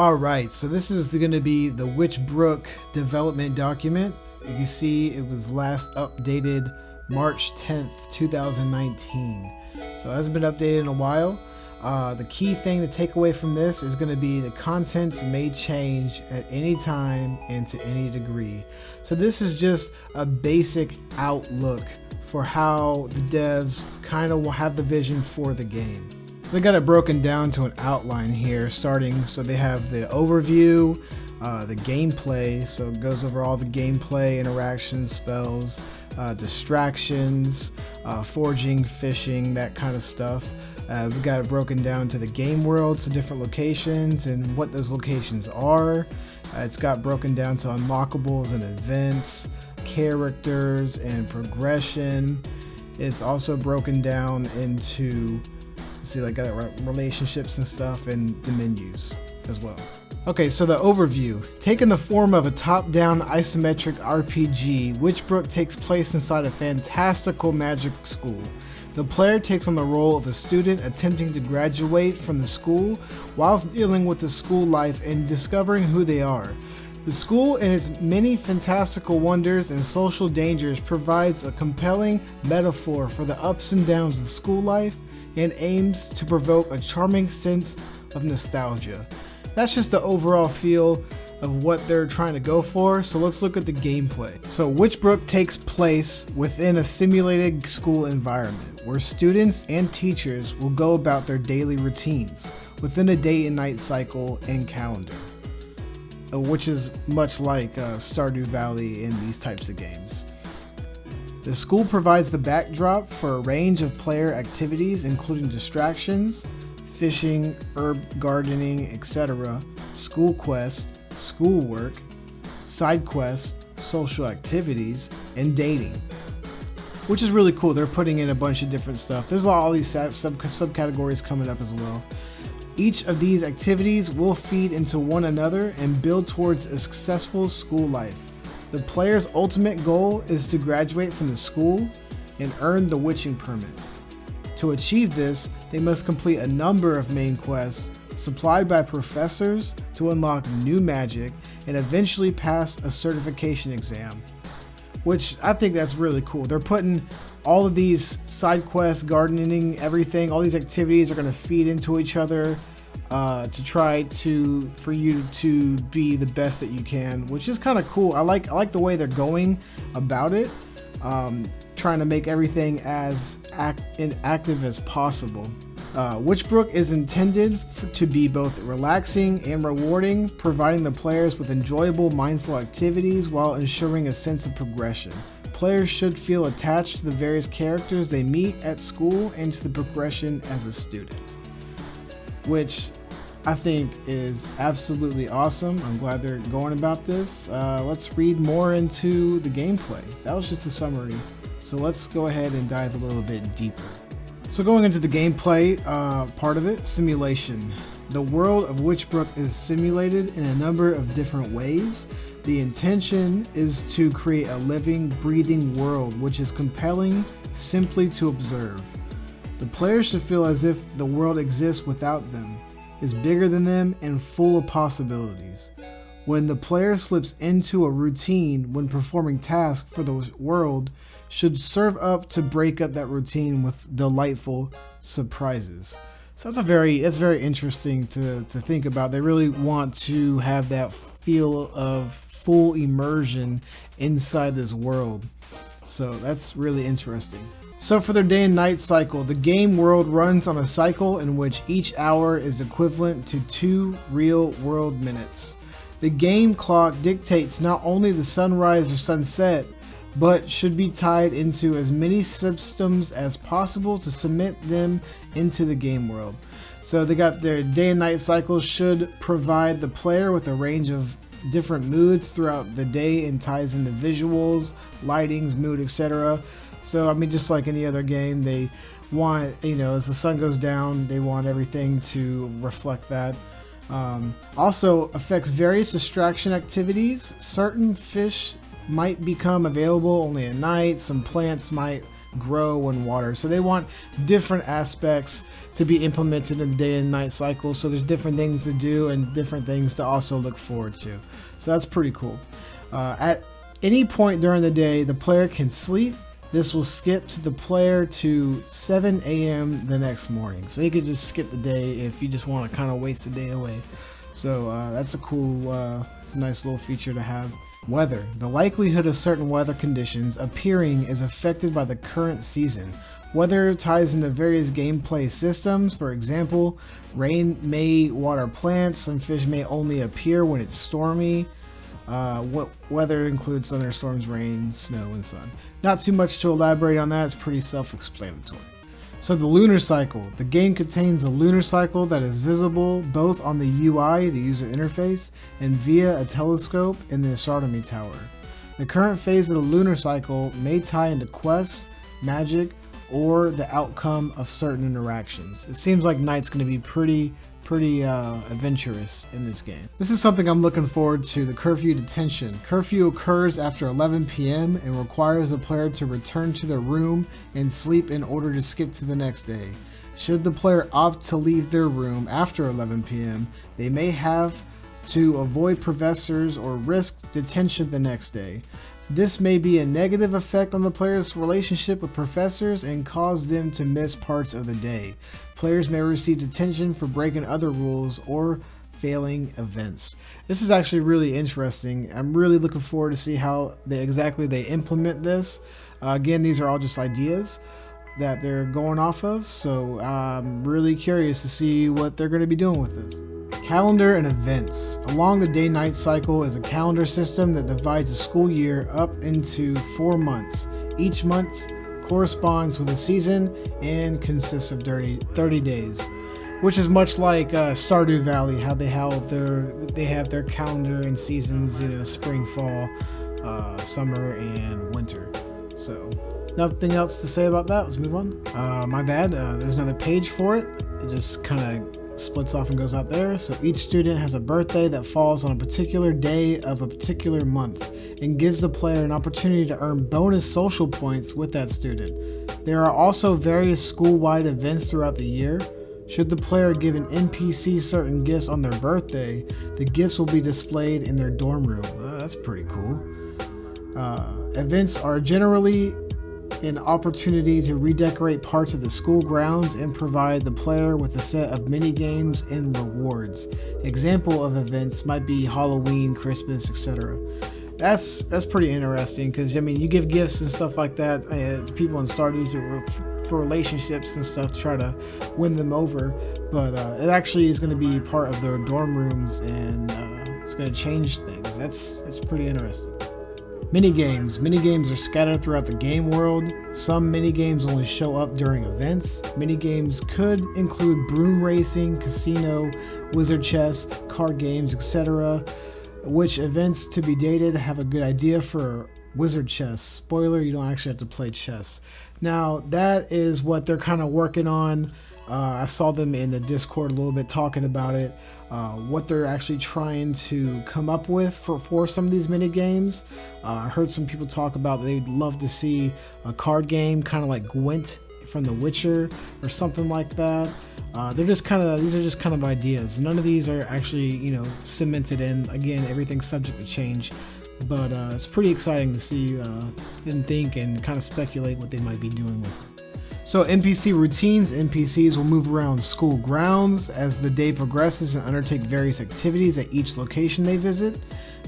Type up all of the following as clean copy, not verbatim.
Alright, so this is going to be the Witchbrook Development Document. You can see it was last updated March 10th, 2019. So it hasn't been updated in a while. The key thing to take away from this is going to be the contents may change at any time and to any degree. So this is just a basic outlook for how the devs kind of have the vision for the game. They got it broken down to an outline here, starting, so they have the overview, the gameplay, so it goes over all the gameplay, interactions, spells, distractions, foraging, fishing, that kind of stuff. We've got it broken down to the game world, so different locations and what those locations are. It's got broken down to unlockables and events, characters and progression. It's also broken down into, see, like relationships and stuff, and the menus as well. Okay, so the overview. Taking the form of a top-down isometric RPG, Witchbrook takes place inside a fantastical magic school. The player takes on the role of a student attempting to graduate from the school whilst dealing with the school life and discovering who they are. The school and its many fantastical wonders and social dangers provides a compelling metaphor for the ups and downs of school life and aims to provoke a charming sense of nostalgia. That's just the overall feel of what they're trying to go for. So let's look at the gameplay. So Witchbrook takes place within a simulated school environment where students and teachers will go about their daily routines within a day and night cycle and calendar, which is much like Stardew Valley in these types of games. The school provides the backdrop for a range of player activities, including distractions, fishing, herb gardening, etc., school quests, schoolwork, side quests, social activities, and dating. Which is really cool. They're putting in a bunch of different stuff. There's all these subcategories coming up as well. Each of these activities will feed into one another and build towards a successful school life. The player's ultimate goal is to graduate from the school and earn the witching permit. To achieve this, they must complete a number of main quests supplied by professors to unlock new magic and eventually pass a certification exam, which I think that's really cool. They're putting all of these side quests, gardening, everything, all these activities are going to feed into each other to try for you to be the best that you can, which is kind of cool. I like the way they're going about it, trying to make everything as active as possible. Witchbrook is intended to be both relaxing and rewarding, providing the players with enjoyable, mindful activities while ensuring a sense of progression. Players should feel attached to the various characters they meet at school and to the progression as a student, which I think is absolutely awesome. I'm glad they're going about this. Let's read more into the gameplay. That was just a summary, so let's go ahead and dive a little bit deeper. So going into the gameplay part of it, simulation. The world of Witchbrook is simulated in a number of different ways. The intention is to create a living, breathing world which is compelling simply to observe. The players should feel as if the world exists without them, is bigger than them, and full of possibilities. When the player slips into a routine when performing tasks for the world, should serve up to break up that routine with delightful surprises. So it's very interesting to think about. They really want to have that feel of full immersion inside this world. So that's really interesting. So for their day and night cycle, the game world runs on a cycle in which each hour is equivalent to 2 real world minutes. The game clock dictates not only the sunrise or sunset, but should be tied into as many systems as possible to cement them into the game world. So they got their day and night cycles should provide the player with a range of different moods throughout the day and ties into visuals, lightings, mood, etc. So I mean, just like any other game, they want, as the sun goes down, they want everything to reflect that. Also affects various distraction activities. Certain fish might become available only at night. Some plants might grow in water. So they want different aspects to be implemented in the day and night cycle. So there's different things to do and different things to also look forward to. So that's pretty cool. At any point during the day, the player can sleep. This will skip to the player to 7 a.m. the next morning. So you could just skip the day if you just want to kind of waste the day away. So that's a cool, it's a nice little feature to have. Weather. The likelihood of certain weather conditions appearing is affected by the current season. Weather ties into various gameplay systems. For example, rain may water plants. Some fish may only appear when it's stormy. What weather includes thunderstorms, rain, snow, and sun. Not too much to elaborate on that. It's pretty self-explanatory. So the lunar cycle. The game contains a lunar cycle that is visible both on the UI, the user interface, and via a telescope in the astronomy tower. The current phase of the lunar cycle may tie into quests, magic, or the outcome of certain interactions. It seems like night's going to be pretty adventurous in this game. This is something I'm looking forward to, the curfew detention. Curfew occurs after 11 p.m. and requires a player to return to their room and sleep in order to skip to the next day. Should the player opt to leave their room after 11 p.m., they may have to avoid professors or risk detention the next day. This may be a negative effect on the player's relationship with professors and cause them to miss parts of the day. Players may receive detention for breaking other rules or failing events. This is actually really interesting. I'm really looking forward to see how exactly they implement this. Again, these are all just ideas that they're going off of, so I'm really curious to see what they're going to be doing with this. Calendar and events. Along the day-night cycle is a calendar system that divides a school year up into 4 months. Each month corresponds with a season and consists of 30 days, which is much like Stardew Valley, how they have their calendar and seasons, you know, spring, fall, summer, and winter. So nothing else to say about that. Let's move on. My bad. There's another page for it. It just kind of splits off and goes out there. So each student has a birthday that falls on a particular day of a particular month and gives the player an opportunity to earn bonus social points with that student. There are also various school-wide events throughout the year. Should the player give an NPC certain gifts on their birthday, the gifts will be displayed in their dorm room. That's pretty cool. Events are generally an opportunity to redecorate parts of the school grounds and provide the player with a set of mini games and rewards. Example of events might be Halloween, Christmas, etc. That's pretty interesting, because I mean, you give gifts and stuff like that to people in Stardew for relationships and stuff to try to win them over, but it actually is going to be part of their dorm rooms, and it's going to change things. That's pretty interesting. Minigames. Minigames are scattered throughout the game world. Some minigames only show up during events. Minigames could include broom racing, casino, wizard chess, card games, etc. Which events to be dated? Have a good idea for wizard chess. Spoiler, you don't actually have to play chess. Now, that is what they're kind of working on. I saw them in the Discord a little bit talking about it. What they're actually trying to come up with for some of these mini games. I heard some people talk about they'd love to see a card game kind of like Gwent from The Witcher or something like that. These are just kind of ideas. None of these are actually, you know, cemented in. Again, everything's subject to change, but it's pretty exciting to see them think and kind of speculate what they might be doing with it. So NPC routines. NPCs will move around school grounds as the day progresses and undertake various activities at each location they visit.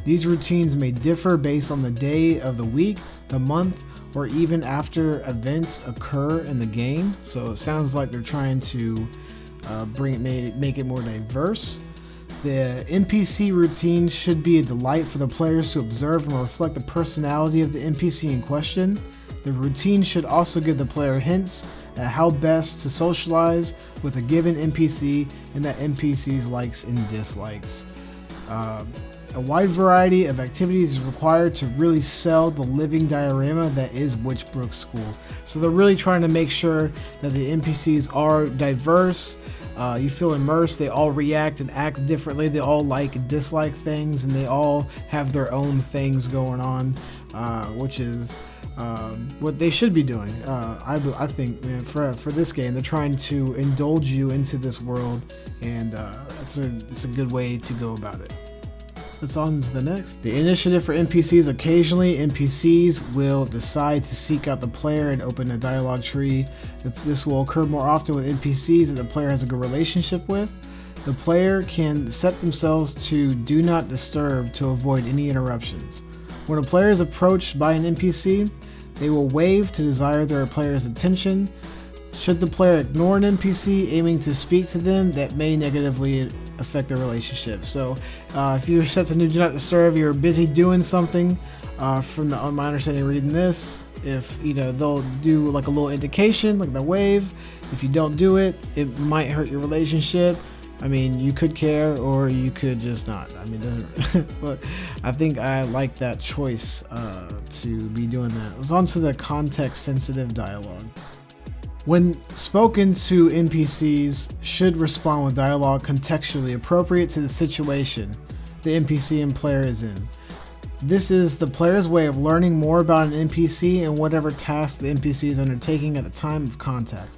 These routines may differ based on the day of the week, the month, or even after events occur in the game. So it sounds like they're trying to make it more diverse. The NPC routine should be a delight for the players to observe and reflect the personality of the NPC in question. The routine should also give the player hints at how best to socialize with a given NPC and that NPC's likes and dislikes. A wide variety of activities is required to really sell the living diorama that is Witchbrook School. So they're really trying to make sure that the NPCs are diverse. You feel immersed. They all react and act differently. They all like and dislike things, and they all have their own things going on, which is what they should be doing. I think, man, for this game, they're trying to indulge you into this world, and it's a good way to go about it. Let's on to the next. The initiative for NPCs. Occasionally, NPCs will decide to seek out the player and open a dialogue tree. This will occur more often with NPCs that the player has a good relationship with. The player can set themselves to do not disturb to avoid any interruptions. When a player is approached by an NPC, they will wave to desire their player's attention. Should the player ignore an NPC aiming to speak to them, that may negatively affect their relationship. So if you're set to do not disturb, you're busy doing something, on my understanding reading this, if they'll do like a little indication, like the wave. If you don't do it, it might hurt your relationship. I mean, you could care or you could just not. I mean, but I think I like that choice to be doing that. Let's on to the context-sensitive dialogue. When spoken to, NPCs should respond with dialogue contextually appropriate to the situation the NPC and player is in. This is the player's way of learning more about an NPC and whatever task the NPC is undertaking at the time of contact.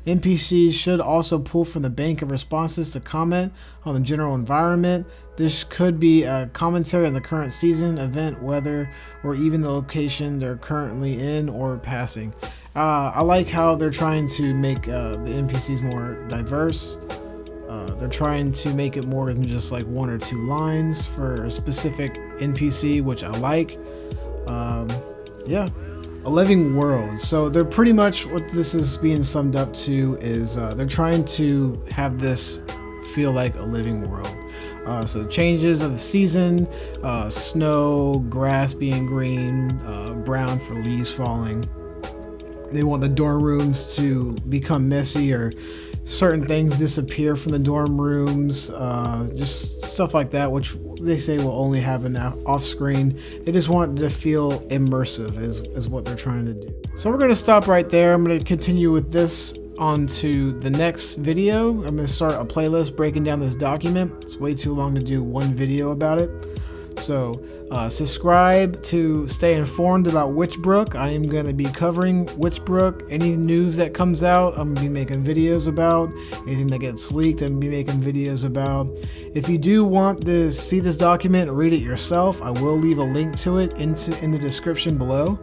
NPCs should also pull from the bank of responses to comment on the general environment. This could be a commentary on the current season, event, weather, or even the location they're currently in or passing. I like how they're trying to make the NPCs more diverse. They're trying to make it more than just like one or two lines for a specific NPC, which I like. Yeah. A living world. So they're pretty much, what this is being summed up to is they're trying to have this feel like a living world. So changes of the season, snow, grass being green, brown for leaves falling. They want the dorm rooms to become messy, or certain things disappear from the dorm rooms, just stuff like that, which they say will only happen off screen. They just want it to feel immersive is what they're trying to do. So we're going to stop right there. I'm going to continue with this on to the next video. I'm going to start a playlist breaking down this document. It's way too long to do one video about it. So subscribe to stay informed about Witchbrook. I am going to be covering Witchbrook. Any news that comes out, I'm going to be making videos about. Anything that gets leaked, I'm going to be making videos about. If you do want to see this document and read it yourself, I will leave a link to it in the description below.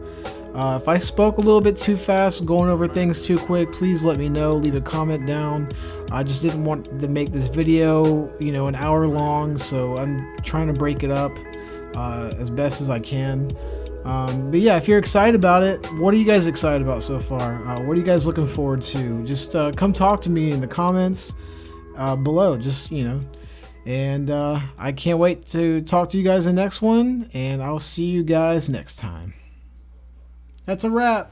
If I spoke a little bit too fast, going over things too quick, please let me know. Leave a comment down. I just didn't want to make this video, an hour long, so I'm trying to break it up as best as I can. But yeah, if you're excited about it, what are you guys excited about so far? What are you guys looking forward to? Just come talk to me in the comments below. Just, and I can't wait to talk to you guys in the next one, and I'll see you guys next time. That's a wrap.